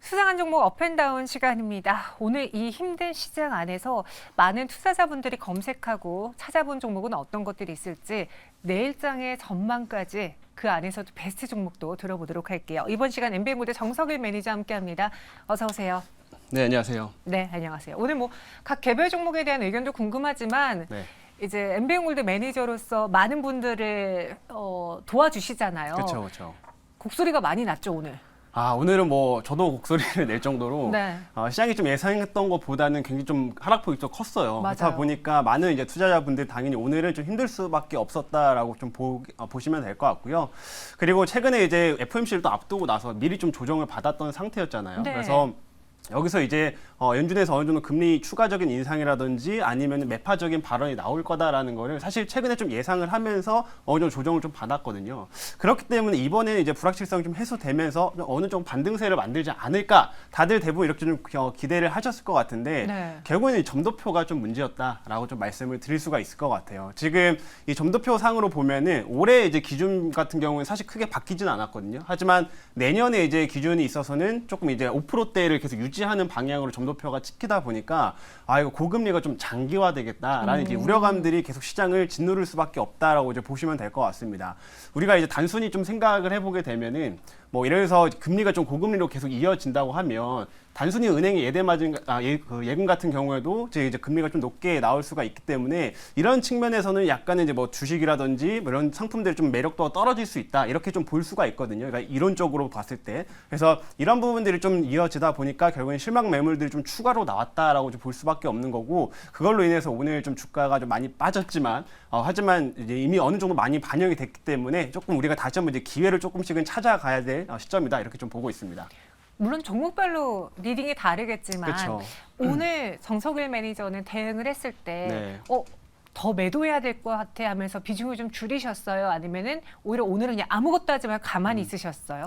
수상한 종목 업앤다운 시간입니다. 오늘 이 힘든 시장 안에서 많은 투자자분들이 검색하고 찾아본 종목은 어떤 것들이 있을지 내일장의 전망까지 그 안에서도 베스트 종목도 들어보도록 할게요. 이번 시간 MBN고대 정석일 매니저와 함께합니다. 어서 오세요. 네, 안녕하세요. 네, 안녕하세요. 오늘 뭐 각 개별 종목에 대한 의견도 궁금하지만 네. 이제 MBN골드 매니저로서 많은 분들을 도와주시잖아요. 그렇죠. 곡소리가 많이 났죠, 오늘. 오늘은 뭐 저도 곡소리를 낼 정도로 네. 시장이 좀 예상했던 것보다는 굉장히 좀 하락폭이 좀 컸어요. 맞아요. 그렇다 보니까 많은 이제 투자자분들 당연히 오늘은 좀 힘들 수밖에 없었다라고 좀 보시면 될 것 같고요. 그리고 최근에 이제 FOMC를 또 앞두고 나서 미리 좀 조정을 받았던 상태였잖아요. 네. 그래서 여기서 이제 연준에서 어느 정도 금리 추가적인 인상이라든지 아니면 매파적인 발언이 나올 거다라는 거를 사실 최근에 좀 예상을 하면서 어느 정도 조정을 좀 받았거든요. 그렇기 때문에 이번에는 이제 불확실성이 좀 해소되면서 어느 정도 반등세를 만들지 않을까 다들 대부분 이렇게 좀 기대를 하셨을 것 같은데 네. 결국에는 이 점도표가 좀 문제였다라고 좀 말씀을 드릴 수가 있을 것 같아요. 지금 이 점도표 상으로 보면은 올해 이제 기준 같은 경우는 사실 크게 바뀌지는 않았거든요. 하지만 내년에 이제 기준이 있어서는 조금 이제 5%대를 계속 유지하는 방향으로 점도표가 찍히다 보니까 이거 고금리가 좀 장기화되겠다라는 이제 우려감들이 계속 시장을 짓누를 수밖에 없다라고 이제 보시면 될 것 같습니다. 우리가 이제 단순히 좀 생각을 해보게 되면은 뭐 이래서 금리가 좀 고금리로 계속 이어진다고 하면 단순히 은행이 예금 같은 경우에도 이제 금리가 좀 높게 나올 수가 있기 때문에 이런 측면에서는 약간은 이제 뭐 주식이라든지 뭐 이런 상품들이 좀 매력도가 떨어질 수 있다 이렇게 좀 볼 수가 있거든요. 그러니까 이론적으로 봤을 때 그래서 이런 부분들이 좀 이어지다 보니까 결국엔 실망 매물들이 좀 추가로 나왔다라고 좀 볼 수밖에 없는 거고 그걸로 인해서 오늘 좀 주가가 좀 많이 빠졌지만 하지만 이제 이미 어느 정도 많이 반영이 됐기 때문에 조금 우리가 다시 한번 이제 기회를 조금씩은 찾아가야 될 시점이다 이렇게 좀 보고 있습니다. 물론 종목별로 리딩이 다르겠지만 그쵸. 오늘 정석일 매니저는 대응을 했을 때 네. 더 매도해야 될 것 같아 하면서 비중을 좀 줄이셨어요? 아니면은 오히려 오늘은 그냥 아무것도 하지 말고 가만히 있으셨어요?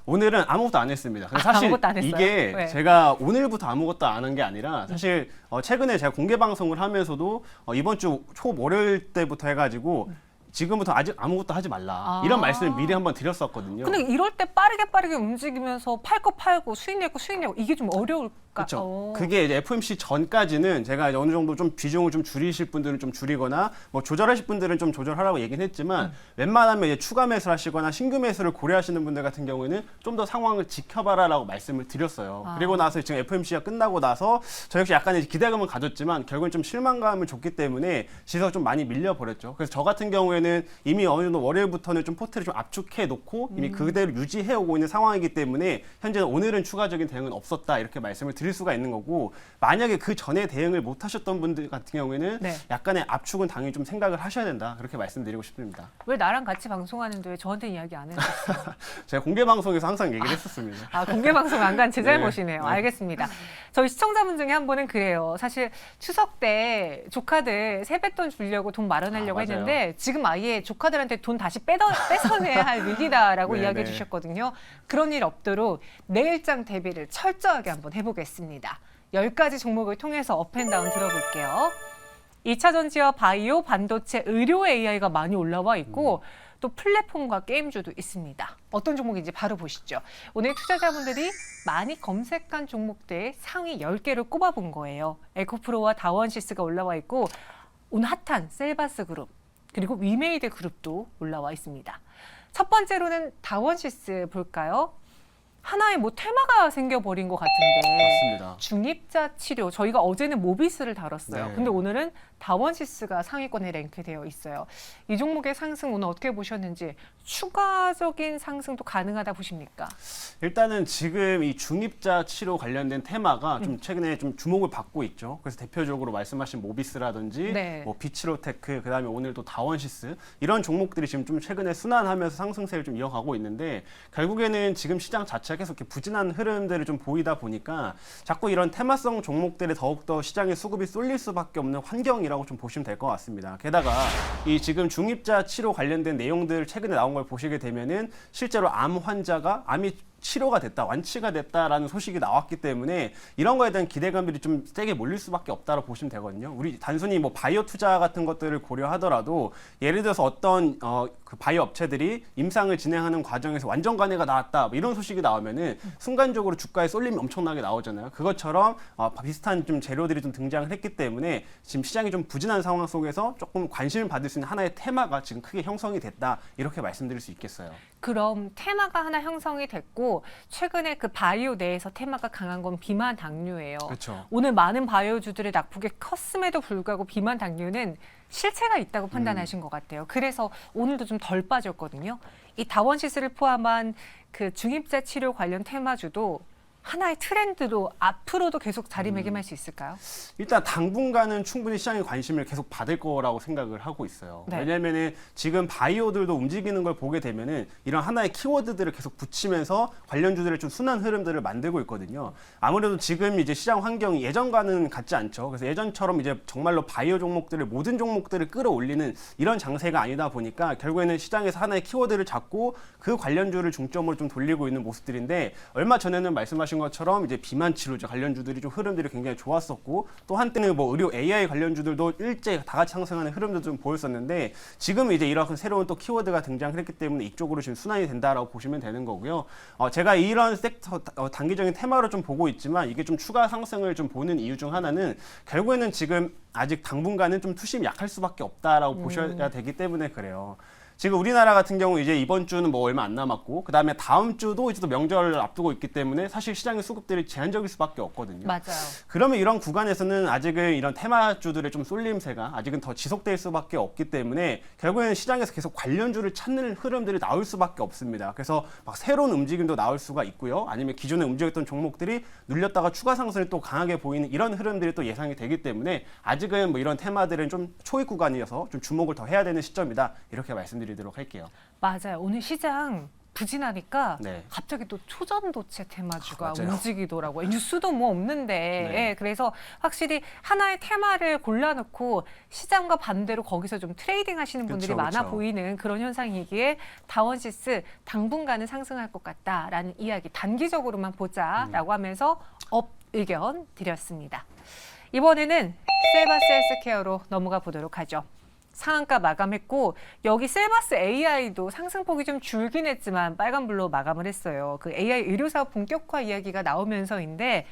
오늘은 아무것도 안 했습니다. 근데 사실 아무것도 안 했어요? 이게 네. 제가 오늘부터 아무것도 안 한 게 아니라 사실 최근에 제가 공개 방송을 하면서도 이번 주 초 월요일 때부터 해가지고 지금부터 아직 아무것도 하지 말라 이런 말씀을 미리 한번 드렸었거든요. 근데 이럴 때 빠르게 움직이면서 팔 거 팔고 수익 내고 이게 좀 어려울까? 그렇죠. 그게 이제 FOMC 전까지는 제가 이제 어느 정도 좀 비중을 좀 줄이실 분들은 좀 줄이거나 뭐 조절하실 분들은 좀 조절하라고 얘기는 했지만 웬만하면 이제 추가 매수를 하시거나 신규 매수를 고려하시는 분들 같은 경우에는 좀 더 상황을 지켜봐라라고 말씀을 드렸어요. 그리고 나서 지금 FOMC가 끝나고 나서 저 역시 약간 이제 기대감을 가졌지만 결국엔 좀 실망감을 줬기 때문에 시세가 좀 많이 밀려버렸죠. 그래서 저 같은 경우에는 이미 어느 정도 월요일부터는 좀 포트를 좀 압축해 놓고 이미 그대로 유지해 오고 있는 상황이기 때문에 현재는 오늘은 추가적인 대응은 없었다 이렇게 말씀을 드릴 수가 있는 거고 만약에 그 전에 대응을 못 하셨던 분들 같은 경우에는 네. 약간의 압축은 당연히 좀 생각을 하셔야 된다 그렇게 말씀드리고 싶습니다. 왜 나랑 같이 방송하는데 왜 저한테 이야기 안 해줬어요? 제가 공개 방송에서 항상 얘기를 했었습니다. 공개 방송 안 간 제 네. 잘못이네요. 네. 알겠습니다. 저희 시청자분 중에 한 분은 그래요. 사실 추석 때 조카들 세뱃돈 주려고 돈 마련하려고 맞아요. 했는데 지금 아예 조카들한테 돈 다시 뺏어내야 할 위기다라고 네, 이야기해 네. 주셨거든요. 그런 일 없도록 내일장 대비를 철저하게 한번 해보겠습니다. 10가지 종목을 통해서 업앤다운 들어볼게요. 2차 전지와 바이오, 반도체, 의료 AI가 많이 올라와 있고 또 플랫폼과 게임주도 있습니다. 어떤 종목인지 바로 보시죠. 오늘 투자자분들이 많이 검색한 종목들 상위 10개를 꼽아본 거예요. 에코프로와 다원시스가 올라와 있고 오늘 핫한 셀바스 그룹 그리고 위메이드 그룹도 올라와 있습니다. 첫 번째로는 다원시스 볼까요? 하나의 뭐 테마가 생겨버린 것 같은데 맞습니다. 중입자 치료 저희가 어제는 모비스를 다뤘어요. 네. 근데 오늘은 다원시스가 상위권에 랭크되어 있어요. 이 종목의 상승 오늘 어떻게 보셨는지 추가적인 상승도 가능하다 보십니까? 일단은 지금 이 중입자 치료 관련된 테마가 좀 최근에 좀 주목을 받고 있죠. 그래서 대표적으로 말씀하신 모비스라든지 네. 뭐 비치로테크 그다음에 오늘 또 다원시스 이런 종목들이 지금 좀 최근에 순환하면서 상승세를 좀 이어가고 있는데 결국에는 지금 시장 자체가 계속 이렇게 부진한 흐름들을 좀 보이다 보니까 자꾸 이런 테마성 종목들에 더욱더 시장의 수급이 쏠릴 수밖에 없는 환경이라고 좀 보시면 될 것 같습니다. 게다가 이 지금 중입자 치료 관련된 내용들 최근에 나온 걸 보시게 되면은 실제로 암 환자가 암이 치료가 됐다, 완치가 됐다라는 소식이 나왔기 때문에 이런 거에 대한 기대감들이 좀 세게 몰릴 수밖에 없다고 보시면 되거든요. 우리 단순히 뭐 바이오 투자 같은 것들을 고려하더라도 예를 들어서 어떤 그 바이오 업체들이 임상을 진행하는 과정에서 완전 관해가 나왔다, 뭐 이런 소식이 나오면은 순간적으로 주가에 쏠림이 엄청나게 나오잖아요. 그것처럼 비슷한 좀 재료들이 좀 등장을 했기 때문에 지금 시장이 좀 부진한 상황 속에서 조금 관심을 받을 수 있는 하나의 테마가 지금 크게 형성이 됐다, 이렇게 말씀드릴 수 있겠어요. 그럼 테마가 하나 형성이 됐고 최근에 그 바이오 내에서 테마가 강한 건 비만 당류예요. 그렇죠. 오늘 많은 바이오주들이 낙폭이 컸음에도 불구하고 비만 당류는 실체가 있다고 판단하신 것 같아요. 그래서 오늘도 좀 덜 빠졌거든요. 이 다원시스를 포함한 그 중입자 치료 관련 테마주도 하나의 트렌드로 앞으로도 계속 자리매김할 수 있을까요? 일단 당분간은 충분히 시장의 관심을 계속 받을 거라고 생각을 하고 있어요. 네. 왜냐면은 지금 바이오들도 움직이는 걸 보게 되면은 이런 하나의 키워드들을 계속 붙이면서 관련주들의 좀 순환 흐름들을 만들고 있거든요. 아무래도 지금 이제 시장 환경이 예전과는 같지 않죠. 그래서 예전처럼 이제 정말로 바이오 종목들을 모든 종목들을 끌어올리는 이런 장세가 아니다 보니까 결국에는 시장에서 하나의 키워드를 잡고 그 관련주를 중점으로 좀 돌리고 있는 모습들인데, 얼마 전에는 말씀하신 것처럼 이제 비만 치료제 관련주들이 좀 흐름들이 굉장히 좋았었고, 또 한때는 뭐 의료 AI 관련주들도 일제 다 같이 상승하는 흐름도 좀 보였었는데, 지금 이제 이런 새로운 또 키워드가 등장을 했기 때문에 이쪽으로 지금 순환이 된다라고 보시면 되는 거고요. 제가 이런 섹터 단기적인 테마로 좀 보고 있지만 이게 좀 추가 상승을 좀 보는 이유 중 하나는 결국에는 지금 아직 당분간은 좀 투심이 약할 수밖에 없다라고 보셔야 되기 때문에 그래요. 지금 우리나라 같은 경우 이제 이번 주는 뭐 얼마 안 남았고, 그 다음에 다음 주도 이제 또 명절을 앞두고 있기 때문에 사실 시장의 수급들이 제한적일 수밖에 없거든요. 맞아요. 그러면 이런 구간에서는 아직은 이런 테마주들의 좀 쏠림세가 아직은 더 지속될 수밖에 없기 때문에 결국에는 시장에서 계속 관련주를 찾는 흐름들이 나올 수밖에 없습니다. 그래서 막 새로운 움직임도 나올 수가 있고요. 아니면 기존에 움직였던 종목들이 눌렸다가 추가 상승을 또 강하게 보이는 이런 흐름들이 또 예상이 되기 때문에 아직은 뭐 이런 테마들은 좀 초입 구간이어서 좀 주목을 더 해야 되는 시점이다, 이렇게 말씀드리도록 할게요. 맞아요. 오늘 시장 부진하니까 네. 갑자기 또 초전도체 테마주가 맞아요. 움직이더라고요. 뉴스도 뭐 없는데. 네. 예, 그래서 확실히 하나의 테마를 골라놓고 시장과 반대로 거기서 좀 트레이딩 하시는 분들이 그쵸, 많아 그쵸. 보이는 그런 현상이기에 다원시스 당분간은 상승할 것 같다라는 이야기, 단기적으로만 보자라고 하면서 업 의견 드렸습니다. 이번에는 셀바스 헬스케어로 넘어가 보도록 하죠. 상한가 마감했고, 여기 셀바스 AI도 상승폭이 좀 줄긴 했지만 빨간불로 마감을 했어요. 그 AI 의료사업 본격화 이야기가 나오면서인데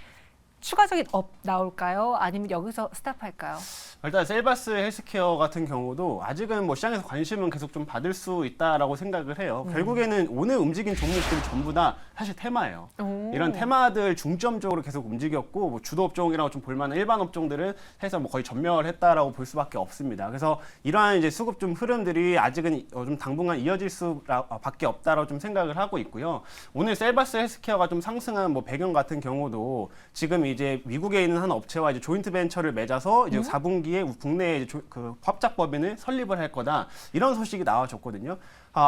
추가적인 업 나올까요? 아니면 여기서 스탑할까요? 일단 셀바스 헬스케어 같은 경우도 아직은 뭐 시장에서 관심은 계속 좀 받을 수 있다라고 생각을 해요. 결국에는 오늘 움직인 종목들이 전부 다 사실 테마예요. 오. 이런 테마들 중점적으로 계속 움직였고, 뭐 주도 업종이라고 좀 볼만한 일반 업종들은 해서 뭐 거의 전멸을 했다라고 볼 수밖에 없습니다. 그래서 이러한 이제 수급 좀 흐름들이 아직은 좀 당분간 이어질 수밖에 없다라고 좀 생각을 하고 있고요. 오늘 셀바스 헬스케어가 좀 상승한 뭐 배경 같은 경우도 지금 이제 미국에 있는 한 업체와 이제 조인트 벤처를 맺어서 이제 4분기에 국내에 이제 그 합작법인을 설립을 할 거다, 이런 소식이 나와줬거든요.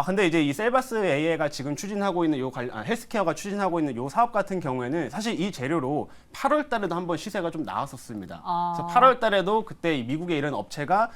근데 이제 이 셀바스 AI가 지금 추진하고 있는 헬스케어가 추진하고 있는 요 사업 같은 경우에는 사실 이 재료로 8월 달에도 한번 시세가 좀 나왔었습니다. 그래서 8월 달에도 그때 이 미국의 이런 업체가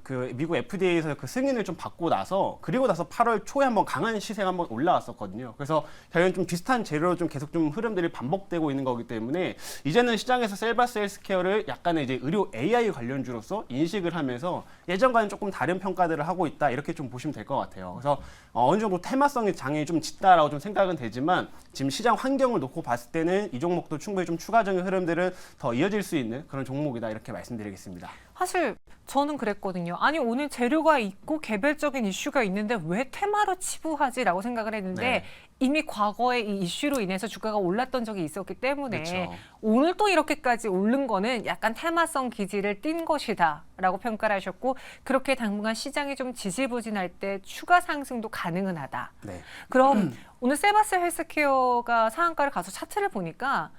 그 미국 FDA에서 그 승인을 좀 받고 나서, 그리고 나서 8월 초에 한번 강한 시세가 한번 올라왔었거든요. 그래서 결국엔 좀 비슷한 재료로 좀 계속 좀 흐름들이 반복되고 있는 거기 때문에 이제는 시장에서 셀바스 헬스케어를 약간의 이제 의료 AI 관련주로서 인식을 하면서 예전과는 조금 다른 평가들을 하고 있다, 이렇게 좀 보시면 될 것 같아요. 그래서 어느 정도 테마성의 장애이 좀 짙다라고 좀 생각은 되지만, 지금 시장 환경을 놓고 봤을 때는 이 종목도 충분히 좀 추가적인 흐름들은 더 이어질 수 있는 그런 종목이다, 이렇게 말씀드리겠습니다. 사실 저는 그랬거든요. 아니, 오늘 재료가 있고 개별적인 이슈가 있는데 왜 테마로 치부하지라고 생각을 했는데 네. 이미 과거에 이 이슈로 인해서 주가가 올랐던 적이 있었기 때문에 그렇죠. 오늘 또 이렇게까지 오른 거는 약간 테마성 기질을 띈 것이다라고 평가를 하셨고, 그렇게 당분간 시장이 좀 지지부진할 때 추가 상승도 가능은 하다. 네. 그럼 오늘 셀바스 헬스케어가 상한가를 가서 차트를 보니까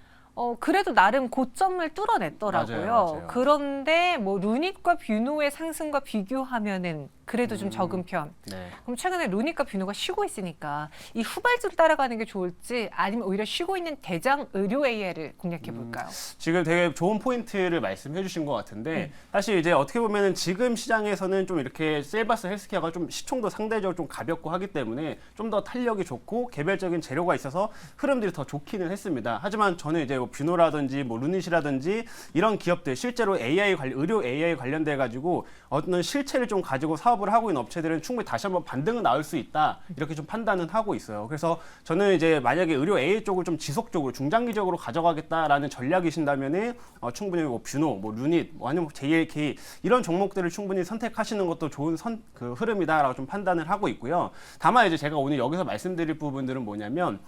그래도 나름 고점을 뚫어냈더라고요. 맞아요. 그런데 뭐 루닛과 뷰노의 상승과 비교하면은 그래도 좀 적은 편. 네. 그럼 최근에 루닛과 뷰노가 쉬고 있으니까 이 후발주를 따라가는 게 좋을지 아니면 오히려 쉬고 있는 대장 의료 AI를 공략해 볼까요? 지금 되게 좋은 포인트를 말씀해 주신 것 같은데 사실 이제 어떻게 보면은 지금 시장에서는 좀 이렇게 셀바스 헬스케어가 좀 시총도 상대적으로 좀 가볍고 하기 때문에 좀 더 탄력이 좋고 개별적인 재료가 있어서 흐름들이 더 좋기는 했습니다. 하지만 저는 이제 뭐 뷰노라든지 뭐 루닛이라든지 이런 기업들 실제로 의료 AI 관련돼 가지고 어떤 실체를 좀 가지고 사업을 하고 있는 업체들은 충분히 다시 한번 반등은 나올 수 있다 이렇게 좀 판단은 하고 있어요. 그래서 저는 이제 만약에 의료 AI 쪽을 좀 지속적으로 중장기적으로 가져가겠다라는 전략이신다면은 충분히 뭐 뷰노, 뭐 루닛, 뭐 아니면 JLK 이런 종목들을 충분히 선택하시는 것도 좋은 흐름이다라고 좀 판단을 하고 있고요. 다만 이제 제가 오늘 여기서 말씀드릴 부분들은 뭐냐면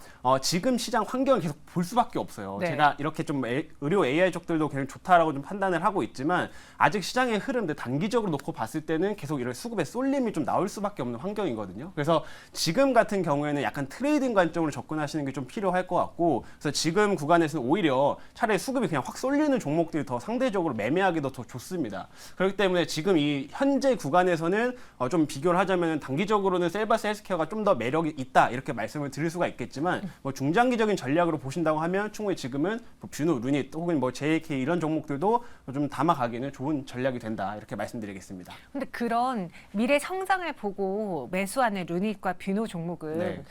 지금 시장 환경을 계속 볼 수밖에 없어요. 네. 제가 이렇게 좀 의료 AI 쪽들도 굉장히 좋다라고 좀 판단을 하고 있지만 아직 시장의 흐름들 단기적으로 놓고 봤을 때는 계속 이런 수급의 쏠림이 좀 나올 수밖에 없는 환경이거든요. 그래서 지금 같은 경우에는 약간 트레이딩 관점으로 접근하시는 게 좀 필요할 것 같고, 그래서 지금 구간에서는 오히려 차라리 수급이 그냥 확 쏠리는 종목들이 더 상대적으로 매매하기도 더 좋습니다. 그렇기 때문에 지금 이 현재 구간에서는 좀 비교를 하자면 단기적으로는 셀바스 헬스케어가 좀 더 매력이 있다 이렇게 말씀을 드릴 수가 있겠지만 뭐 중장기적인 전략으로 보신다고 하면 충분히 지금은 뭐 뷰노, 루닛 혹은 뭐 JK 이런 종목들도 좀 담아가기는 좋은 전략이 된다 이렇게 말씀드리겠습니다. 근데 그런 미래 성장을 보고 매수하는 루닛과 뷰노 종목은 네.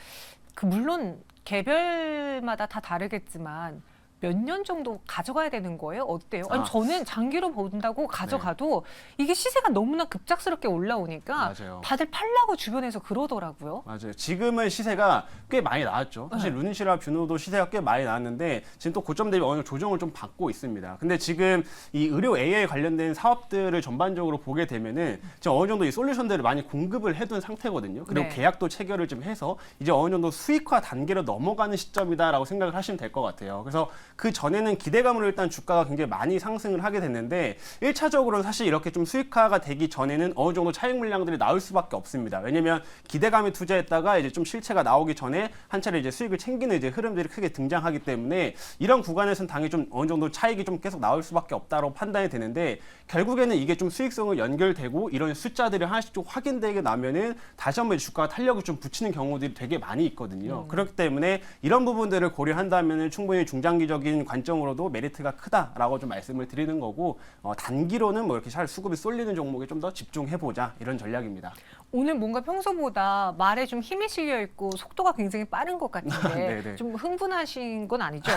물론 개별마다 다 다르겠지만 몇 년 정도 가져가야 되는 거예요? 어때요? 아니 저는 장기로 본다고 가져가도 이게 시세가 너무나 급작스럽게 올라오니까 맞아요. 다들 팔라고 주변에서 그러더라고요. 맞아요. 지금은 시세가 꽤 많이 나왔죠. 사실 네. 루닛이랑 뷰노도 시세가 꽤 많이 나왔는데 지금 또 고점 대비 어느 정도 조정을 좀 받고 있습니다. 근데 지금 이 의료 AI 관련된 사업들을 전반적으로 보게 되면은 지금 어느 정도 이 솔루션들을 많이 공급을 해둔 상태거든요. 그리고 네. 계약도 체결을 좀 해서 이제 어느 정도 수익화 단계로 넘어가는 시점이다라고 생각을 하시면 될 것 같아요. 그래서 그 전에는 기대감으로 일단 주가가 굉장히 많이 상승을 하게 됐는데 1차적으로는 사실 이렇게 좀 수익화가 되기 전에는 어느 정도 차익 물량들이 나올 수밖에 없습니다. 왜냐면 기대감에 투자했다가 이제 좀 실체가 나오기 전에 한 차례 이제 수익을 챙기는 이제 흐름들이 크게 등장하기 때문에 이런 구간에서는 당연히 좀 어느 정도 차익이 좀 계속 나올 수밖에 없다고 판단이 되는데 결국에는 이게 좀 수익성을 연결되고 이런 숫자들이 하나씩 좀 확인되게 나면은 다시 한번 주가가 탄력을 좀 붙이는 경우들이 되게 많이 있거든요. 그렇기 때문에 이런 부분들을 고려한다면은 충분히 중장기적인 관점으로도 메리트가 크다라고 좀 말씀을 드리는 거고 단기로는 뭐 이렇게 잘 수급이 쏠리는 종목에 좀 더 집중해보자 이런 전략입니다. 오늘 뭔가 평소보다 말에 좀 힘이 실려 있고 속도가 굉장히 빠른 것 같은데 네네. 좀 흥분하신 건 아니죠?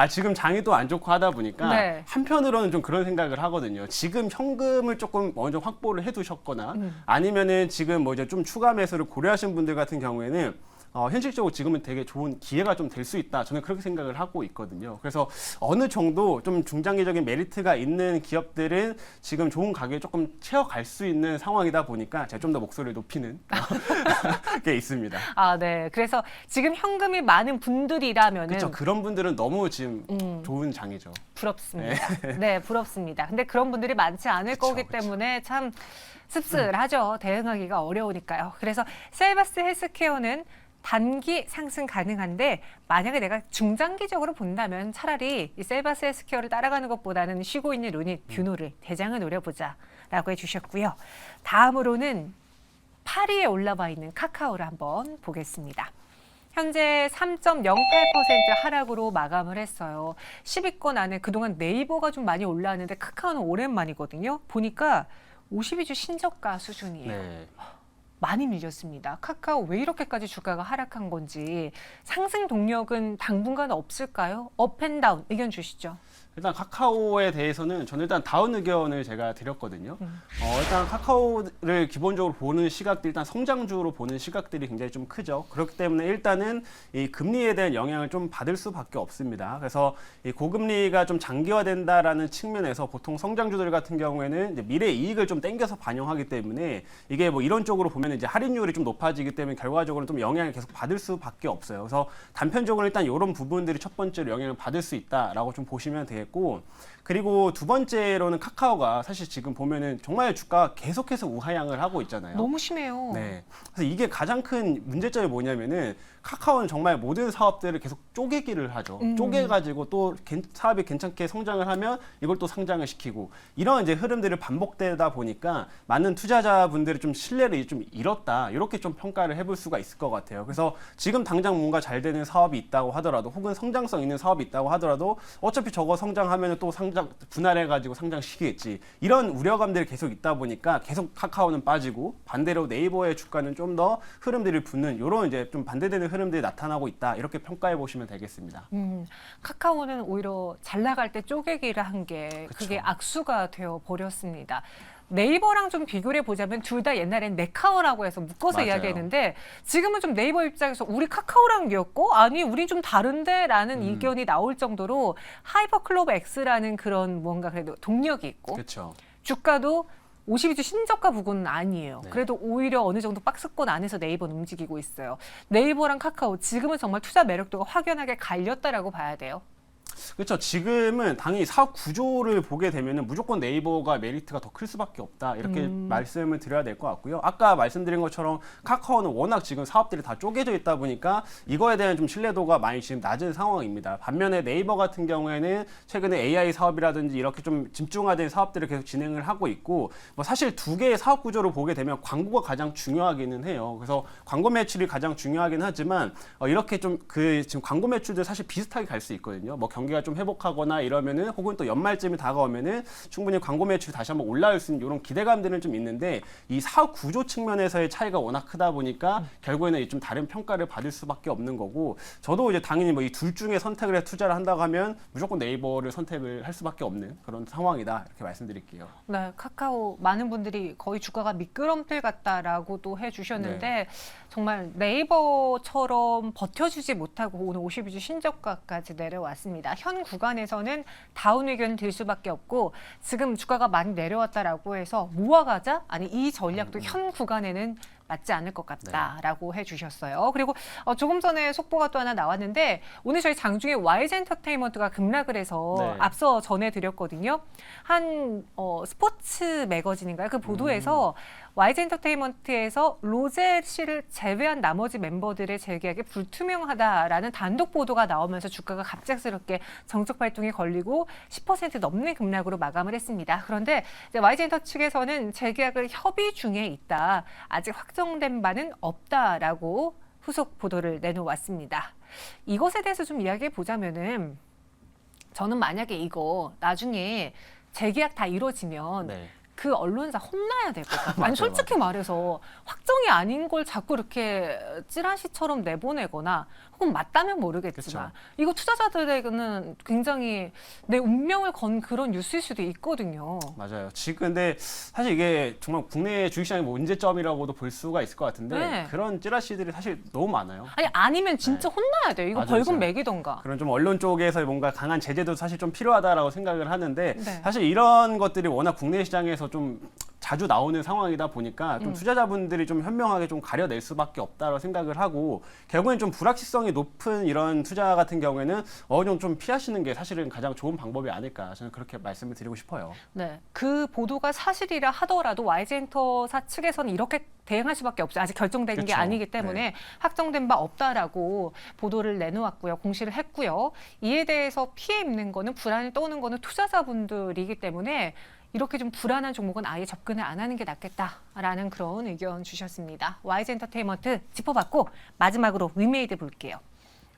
지금 장이 또 안 좋고 하다 보니까 네. 한편으로는 좀 그런 생각을 하거든요. 지금 현금을 조금 먼저 확보를 해두셨거나 아니면은 지금 뭐 이제 좀 추가 매수를 고려하신 분들 같은 경우에는 현실적으로 지금은 되게 좋은 기회가 좀 될 수 있다. 저는 그렇게 생각을 하고 있거든요. 그래서 어느 정도 좀 중장기적인 메리트가 있는 기업들은 지금 좋은 가격에 조금 채워갈 수 있는 상황이다 보니까 제가 좀 더 목소리를 높이는 게 있습니다. 아, 네. 그래서 지금 현금이 많은 분들이라면은 그렇죠. 그런 분들은 너무 지금 좋은 장이죠. 부럽습니다. 네, 부럽습니다. 근데 그런 분들이 많지 않을 그쵸, 거기 그쵸. 때문에 참 씁쓸하죠. 대응하기가 어려우니까요. 그래서 셀바스 헬스케어는 단기 상승 가능한데 만약에 내가 중장기적으로 본다면 차라리 이 셀바스 헬스케어를 따라가는 것보다는 쉬고 있는 루닛, 뷰노를 대장을 노려보자라고 해주셨고요. 다음으로는 8위에 올라와 있는 카카오를 한번 보겠습니다. 현재 3.08% 하락으로 마감을 했어요. 10위권 안에 그동안 네이버가 좀 많이 올라왔는데 카카오는 오랜만이거든요. 보니까 52주 신저가 수준이에요. 네. 많이 밀렸습니다. 카카오 왜 이렇게까지 주가가 하락한 건지 상승 동력은 당분간 없을까요? 업앤다운 의견 주시죠. 일단 카카오에 대해서는 저는 일단 다운 의견을 제가 드렸거든요. 일단 카카오를 기본적으로 보는 시각들, 일단 성장주로 보는 시각들이 굉장히 좀 크죠. 그렇기 때문에 일단은 이 금리에 대한 영향을 좀 받을 수밖에 없습니다. 그래서 이 고금리가 좀 장기화된다라는 측면에서 보통 성장주들 같은 경우에는 이제 미래 이익을 좀 땡겨서 반영하기 때문에 이게 뭐 이런 쪽으로 보면 이제 할인율이 좀 높아지기 때문에 결과적으로 좀 영향을 계속 받을 수밖에 없어요. 그래서 단편적으로 일단 이런 부분들이 첫 번째로 영향을 받을 수 있다라고 좀 보시면 되겠고. 그리고 두 번째로는 카카오가 사실 지금 보면은 정말 주가가 계속해서 우하향을 하고 있잖아요. 너무 심해요. 네. 그래서 이게 가장 큰 문제점이 뭐냐면은 카카오는 정말 모든 사업들을 계속 쪼개기를 하죠. 쪼개가지고 또 사업이 괜찮게 성장을 하면 이걸 또 상장을 시키고 이런 이제 흐름들을 반복되다 보니까 많은 투자자분들이 좀 신뢰를 좀 잃었다. 이렇게 좀 평가를 해볼 수가 있을 것 같아요. 그래서 지금 당장 뭔가 잘 되는 사업이 있다고 하더라도 혹은 성장성 있는 사업이 있다고 하더라도 어차피 저거 성장하면 또 상장 분할해가지고 상장시키겠지. 이런 우려감들이 계속 있다 보니까 계속 카카오는 빠지고 반대로 네이버의 주가는 좀 더 흐름들이 붙는 이런 이제 좀 반대되는 흐름들이 나타나고 있다. 이렇게 평가해 보시면 되겠습니다. 카카오는 오히려 잘 나갈 때 쪼개기를 한 게 그게 악수가 되어 버렸습니다. 네이버랑 좀 비교를 해보자면 둘 다 옛날엔 네카오라고 해서 묶어서 맞아요. 이야기했는데 지금은 좀 네이버 입장에서 우리 카카오랑 엮고 아니 우리 좀 다른데 라는 의견이 나올 정도로 하이퍼클로버 X라는 그런 뭔가 그래도 동력이 있고 그렇죠. 주가도 52주 신저가 부근은 아니에요. 네. 그래도 오히려 어느 정도 박스권 안에서 네이버는 움직이고 있어요. 네이버랑 카카오 지금은 정말 투자 매력도가 확연하게 갈렸다라고 봐야 돼요. 그렇죠. 지금은 당연히 사업 구조를 보게 되면은 무조건 네이버가 메리트가 더 클 수밖에 없다. 이렇게 말씀을 드려야 될 것 같고요. 아까 말씀드린 것처럼 카카오는 워낙 지금 사업들이 다 쪼개져 있다 보니까 이거에 대한 좀 신뢰도가 많이 지금 낮은 상황입니다. 반면에 네이버 같은 경우에는 최근에 AI 사업이라든지 이렇게 좀 집중화된 사업들을 계속 진행을 하고 있고 뭐 사실 두 개의 사업 구조를 보게 되면 광고가 가장 중요하기는 해요. 그래서 광고 매출이 가장 중요하긴 하지만 이렇게 좀 그 지금 광고 매출도 사실 비슷하게 갈 수 있거든요. 뭐 경기가 좀 회복하거나 이러면은 혹은 또 연말쯤이 다가오면은 충분히 광고 매출이 다시 한번 올라올 수 있는 이런 기대감들은 좀 있는데 이 사업 구조 측면에서의 차이가 워낙 크다 보니까 결국에는 좀 다른 평가를 받을 수밖에 없는 거고 저도 이제 당연히 뭐 이 둘 중에 선택을 해 투자를 한다고 하면 무조건 네이버를 선택을 할 수밖에 없는 그런 상황이다 이렇게 말씀드릴게요. 네, 카카오 많은 분들이 거의 주가가 미끄럼틀 같다라고도 해주셨는데 정말 네이버처럼 버텨주지 못하고 오늘 52주 신저가까지 내려왔습니다. 현 구간에서는 다운 의견 들 수밖에 없고 지금 주가가 많이 내려왔다라고 해서 모아가자? 아니 이 전략도 현 구간에는 맞지 않을 것 같다라고 해주셨어요. 그리고 조금 전에 속보가 또 하나 나왔는데 오늘 저희 장중에 YG 엔터테인먼트가 급락을 해서 네. 앞서 전해드렸거든요. 한 스포츠 매거진인가요? 그 보도에서 YG 엔터테인먼트에서 로제 씨를 제외한 나머지 멤버들의 재계약이 불투명하다라는 단독 보도가 나오면서 주가가 갑작스럽게 정적 발동이 걸리고 10% 넘는 급락으로 마감을 했습니다. 그런데 이제 YG 엔터 측에서는 재계약을 협의 중에 있다. 아직 확정된 바는 없다라고 후속 보도를 내놓았습니다. 이것에 대해서 좀 이야기해 보자면은 저는 만약에 이거 나중에 재계약 다 이루어지면 네. 그 언론사 혼나야 될 것 같아요. 맞아요, 아니 솔직히 말해서 확정이 아닌 걸 자꾸 이렇게 찌라시처럼 내보내거나 혹은 맞다면 모르겠지만 그쵸. 이거 투자자들에게는 굉장히 내 운명을 건 그런 뉴스일 수도 있거든요. 맞아요. 지금 근데 사실 이게 정말 국내 주식시장의 문제점이라고도 볼 수가 있을 것 같은데 네. 그런 찌라시들이 사실 너무 많아요. 아니 아니면 진짜 혼나야 돼요. 이거 맞아요, 벌금 맞아요. 매기던가. 그런 좀 언론 쪽에서 뭔가 강한 제재도 사실 좀 필요하다라고 생각을 하는데 네. 사실 이런 것들이 워낙 국내 시장에서 좀 자주 나오는 상황이다 보니까 좀 투자자분들이 좀 현명하게 좀 가려낼 수밖에 없다고 생각을 하고 결국엔 좀 불확실성이 높은 이런 투자 같은 경우에는 어느 정도 좀 피하시는 게 사실은 가장 좋은 방법이 아닐까 저는 그렇게 말씀을 드리고 싶어요. 네, 그 보도가 사실이라 하더라도 YG엔터사 측에서는 이렇게 대응할 수밖에 없어요. 아직 결정된 게 그쵸. 아니기 때문에 네. 확정된 바 없다라고 보도를 내놓았고요. 공시를 했고요. 이에 대해서 피해 입는 거는 불안을 떠오는 거는 투자자분들이기 때문에 이렇게 좀 불안한 종목은 아예 접근을 안 하는 게 낫겠다라는 그런 의견 주셨습니다. YG 엔터테인먼트 짚어봤고 마지막으로 위메이드 볼게요.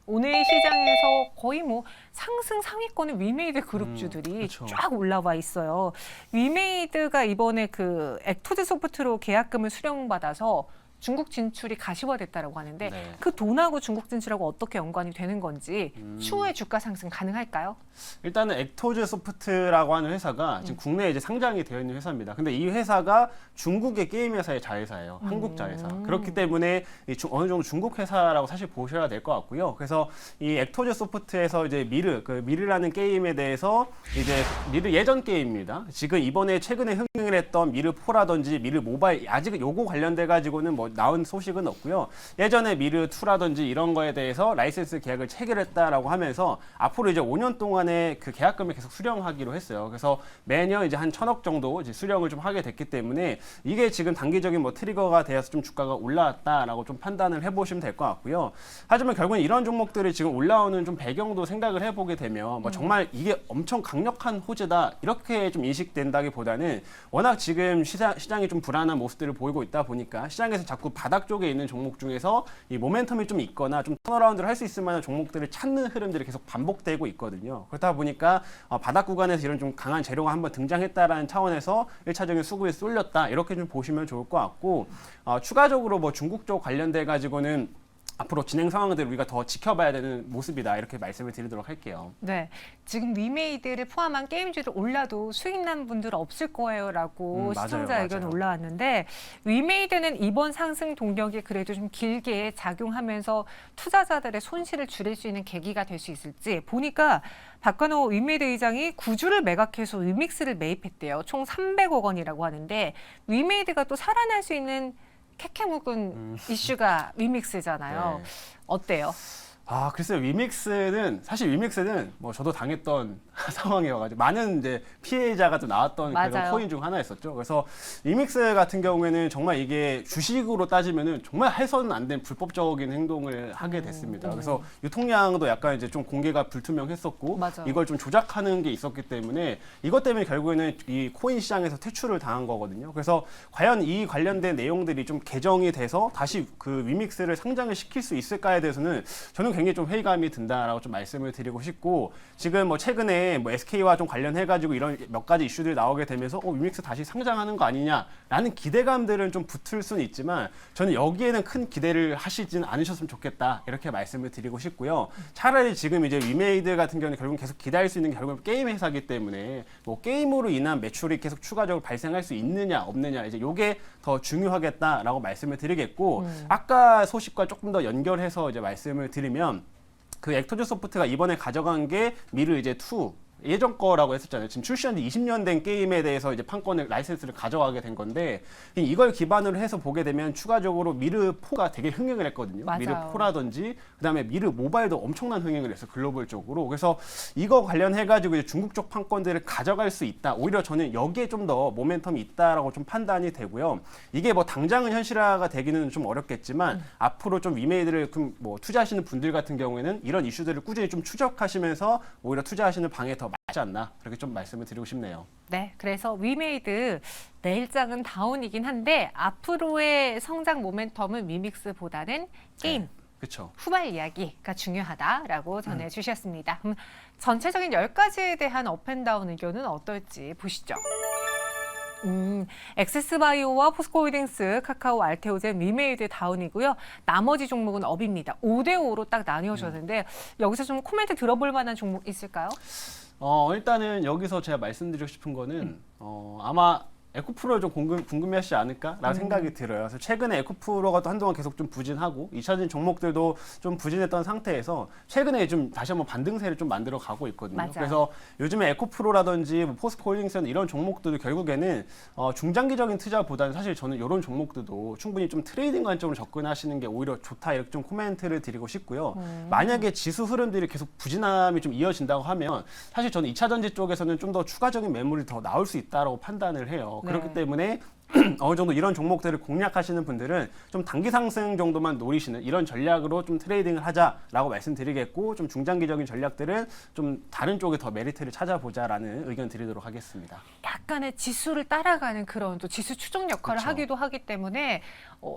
오늘 시장에서 거의 뭐 상승 상위권의 위메이드 그룹주들이 그렇죠. 쫙 올라와 있어요. 위메이드가 이번에 그 액토즈 소프트로 계약금을 수령받아서 중국 진출이 가시화됐다라고 하는데 네. 그 돈하고 중국 진출하고 어떻게 연관이 되는 건지 추후에 주가 상승 가능할까요? 일단은 액토즈 소프트라고 하는 회사가 지금 국내에 이제 상장이 되어 있는 회사입니다. 근데 이 회사가 중국의 게임 회사의 자회사예요. 한국 자회사. 그렇기 때문에 어느 정도 중국 회사라고 사실 보셔야 될 것 같고요. 그래서 이 액토즈 소프트에서 이제 미르라는 게임에 대해서 이제 미르 예전 게임입니다. 지금 이번에 최근에 흥행을 했던 미르 4라든지 미르 모바일 아직 요거 관련돼 가지고는 뭐 뭐 나온 소식은 없고요. 예전에 미르2라든지 이런 거에 대해서 라이센스 계약을 체결했다라고 하면서 앞으로 이제 5년 동안의 그 계약금을 계속 수령하기로 했어요. 그래서 매년 이제 한 1,000억 정도 이제 수령을 좀 하게 됐기 때문에 이게 지금 단기적인 뭐 트리거가 되어서 좀 주가가 올라왔다라고 좀 판단을 해보시면 될 것 같고요. 하지만 결국은 이런 종목들이 지금 올라오는 좀 배경도 생각을 해보게 되면 뭐 정말 이게 엄청 강력한 호재다 이렇게 좀 인식된다기보다는 워낙 지금 시장이 좀 불안한 모습들을 보이고 있다 보니까 시장에서 자꾸 바닥 쪽에 있는 종목 중에서 이 모멘텀이 좀 있거나 좀 턴어라운드를 할 수 있을 만한 종목들을 찾는 흐름들이 계속 반복되고 있거든요. 그렇다 보니까 바닥 구간에서 이런 좀 강한 재료가 한번 등장했다라는 차원에서 1차적인 수급에 쏠렸다 이렇게 좀 보시면 좋을 것 같고 추가적으로 뭐 중국 쪽 관련돼 가지고는 앞으로 진행 상황들을 우리가 더 지켜봐야 되는 모습이다 이렇게 말씀을 드리도록 할게요. 네, 지금 위메이드를 포함한 게임주들 올라도 수익 난 분들 없을 거예요라고 시청자 의견 올라왔는데 위메이드는 이번 상승 동력이 그래도 좀 길게 작용하면서 투자자들의 손실을 줄일 수 있는 계기가 될 수 있을지 보니까 박관호 위메이드 의장이 구주를 매각해서 위믹스를 매입했대요. 총 300억 원이라고 하는데 위메이드가 또 살아날 수 있는 캐캐 묵은 이슈가 위믹스잖아요. 네. 어때요? 글쎄요. 사실 위믹스는 뭐 저도 당했던 상황이어가지고 많은 이제 피해자가 좀 나왔던 그런 코인 중 하나였었죠. 그래서 위믹스 같은 경우에는 정말 이게 주식으로 따지면은 정말 해서는 안 된 불법적인 행동을 하게 됐습니다. 그래서 유통량도 약간 이제 좀 공개가 불투명했었고 이걸 좀 조작하는 게 있었기 때문에 이것 때문에 결국에는 이 코인 시장에서 퇴출을 당한 거거든요. 그래서 과연 이 관련된 내용들이 좀 개정이 돼서 다시 그 위믹스를 상장을 시킬 수 있을까에 대해서는 저는 굉장히 좀 회의감이 든다라고 좀 말씀을 드리고 싶고 지금 뭐 최근에 뭐 SK와 좀 관련해가지고 이런 몇 가지 이슈들이 나오게 되면서 위믹스 다시 상장하는 거 아니냐라는 기대감들은 좀 붙을 수는 있지만 저는 여기에는 큰 기대를 하시진 않으셨으면 좋겠다 이렇게 말씀을 드리고 싶고요. 차라리 지금 이제 위메이드 같은 경우는 결국 계속 기다릴 수 있는 게 결국은 게임 회사이기 때문에 뭐 게임으로 인한 매출이 계속 추가적으로 발생할 수 있느냐 없느냐 이제 요게 더 중요하겠다라고 말씀을 드리겠고 아까 소식과 조금 더 연결해서 이제 말씀을 드리면 그 액터즈 소프트가 이번에 가져간 게 미르 이제 2 예전 거라고 했었잖아요. 지금 출시한 지 20년 된 게임에 대해서 이제 판권을 라이센스를 가져가게 된 건데 이걸 기반으로 해서 보게 되면 추가적으로 미르4가 되게 흥행을 했거든요. 미르4라든지 그다음에 미르 모바일도 엄청난 흥행을 했어요. 글로벌적으로. 그래서 이거 관련해 가지고 이제 중국 쪽 판권들을 가져갈 수 있다. 오히려 저는 여기에 좀 더 모멘텀이 있다라고 좀 판단이 되고요. 이게 뭐 당장은 현실화가 되기는 좀 어렵겠지만 앞으로 좀 위메이드를 뭐 투자하시는 분들 같은 경우에는 이런 이슈들을 꾸준히 좀 추적하시면서 오히려 투자하시는 방에 더 맞지 않나 그렇게 좀 말씀을 드리고 싶네요. 네, 그래서 위메이드 내일장은 다운이긴 한데 앞으로의 성장 모멘텀은 위믹스보다는 게임, 그렇죠. 후발 이야기가 중요하다라고 전해주셨습니다. 그럼 전체적인 10가지에 대한 업앤다운 의견은 어떨지 보시죠. 엑세스바이오와 포스코홀딩스, 카카오, 알테오젠, 위메이드 다운이고요. 나머지 종목은 업입니다. 5대5로 딱 나뉘어졌는데 여기서 좀 코멘트 들어볼 만한 종목 있을까요? 일단은 여기서 제가 말씀드리고 싶은 거는 아마 에코프로를 좀 궁금해하시지 않을까라는 생각이 들어요. 그래서 최근에 에코프로가 또 한동안 계속 좀 부진하고 2차적인 종목들도 좀 부진했던 상태에서 최근에 좀 다시 한번 반등세를 좀 만들어 가고 있거든요. 맞아요. 그래서 요즘에 에코프로라든지 뭐 포스코홀딩스는 이런 종목들도 결국에는 중장기적인 투자보다는 사실 저는 이런 종목들도 충분히 좀 트레이딩 관점으로 접근하시는 게 오히려 좋다 이렇게 좀 코멘트를 드리고 싶고요. 만약에 지수 흐름들이 계속 부진함이 좀 이어진다고 하면 사실 저는 2차 전지 쪽에서는 좀 더 추가적인 매물이 더 나올 수 있다라고 판단을 해요. 그렇기 때문에 어느 정도 이런 종목들을 공략하시는 분들은 좀 단기 상승 정도만 노리시는 이런 전략으로 좀 트레이딩을 하자라고 말씀드리겠고 좀 중장기적인 전략들은 좀 다른 쪽에 더 메리트를 찾아보자라는 의견 드리도록 하겠습니다. 약간의 지수를 따라가는 그런 또 지수 추종 역할을 하기도 하기 때문에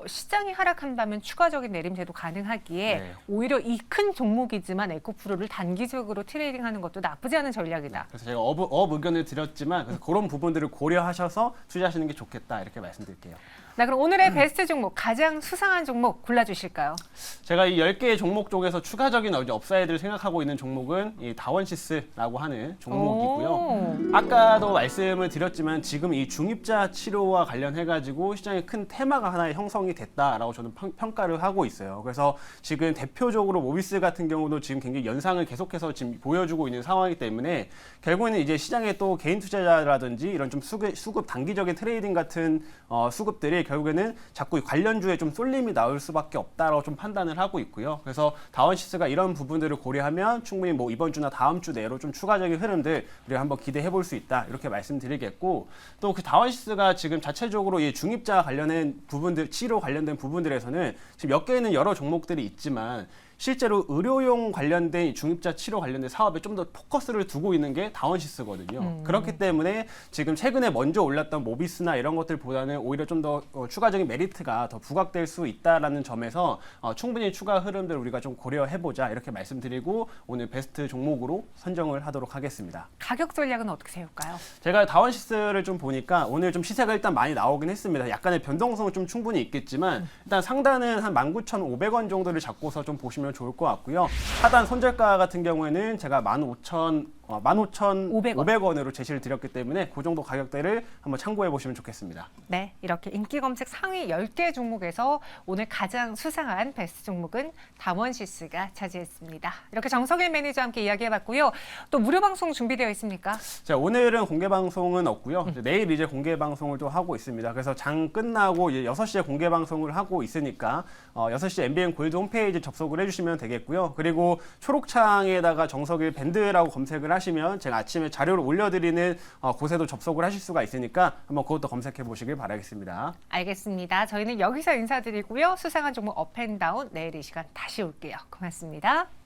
시장이 하락한다면 추가적인 내림세도 가능하기에 오히려 이 큰 종목이지만 에코프로를 단기적으로 트레이딩하는 것도 나쁘지 않은 전략이다. 그래서 제가 업 의견을 드렸지만 그래서 그런 부분들을 고려하셔서 투자하시는 게 좋겠다 이렇게 말씀드릴게요. 나 그럼 오늘의 베스트 종목, 가장 수상한 종목 골라주실까요? 제가 이 10개의 종목 쪽에서 추가적인 업사이드를 생각하고 있는 종목은 이 다원시스라고 하는 종목이고요. 아까도 말씀을 드렸지만 지금 이 중입자 치료와 관련해가지고 시장에 큰 테마가 하나 형성이 됐다라고 저는 평가를 하고 있어요. 그래서 지금 대표적으로 모비스 같은 경우도 지금 굉장히 연상을 계속해서 지금 보여주고 있는 상황이기 때문에 결국에는 이제 시장에 또 개인 투자자라든지 이런 좀 수급 단기적인 트레이딩 같은 수급들이 결국에는 자꾸 관련주에 좀 쏠림이 나올 수밖에 없다라고 좀 판단을 하고 있고요. 그래서 다원시스가 이런 부분들을 고려하면 충분히 뭐 이번 주나 다음 주 내로 좀 추가적인 흐름들 우리가 한번 기대해 볼 수 있다 이렇게 말씀드리겠고, 또 그 다원시스가 지금 자체적으로 이 중입자 관련된 부분들, 치료 관련된 부분들에서는 지금 몇 개는 여러 종목들이 있지만 실제로 의료용 관련된 중입자 치료 관련된 사업에 좀 더 포커스를 두고 있는 게 다원시스거든요. 그렇기 때문에 지금 최근에 먼저 올랐던 모비스나 이런 것들보다는 오히려 좀 더 추가적인 메리트가 더 부각될 수 있다라는 점에서 충분히 추가 흐름들 우리가 좀 고려해보자 이렇게 말씀드리고 오늘 베스트 종목으로 선정을 하도록 하겠습니다. 가격 전략은 어떻게 세울까요? 제가 다원시스를 좀 보니까 오늘 좀 시세가 일단 많이 나오긴 했습니다. 약간의 변동성은 좀 충분히 있겠지만 일단 상단은 한 19,500원 정도를 잡고서 좀 보시면 좋을 것 같고요. 하단 손절가 같은 경우에는 제가 15,500원으로 제시를 드렸기 때문에 그 정도 가격대를 한번 참고해 보시면 좋겠습니다. 네, 이렇게 인기 검색 상위 10개 종목에서 오늘 가장 수상한 베스트 종목은 다원시스가 차지했습니다. 이렇게 정석일 매니저와 함께 이야기해봤고요. 또 무료 방송 준비되어 있습니까? 자, 오늘은 공개 방송은 없고요. 내일 이제 공개 방송을 또 하고 있습니다. 그래서 장 끝나고 이제 6시에 공개 방송을 하고 있으니까 6시 MBN 골드 홈페이지 접속을 해주시면 되겠고요. 그리고 초록창에다가 정석일 밴드라고 검색을 하시면 제가 아침에 자료를 올려드리는 곳에도 접속을 하실 수가 있으니까 한번 그것도 검색해 보시길 바라겠습니다. 알겠습니다. 저희는 여기서 인사드리고요. 수상한 종목 업앤다운 내일 이 시간 다시 올게요. 고맙습니다.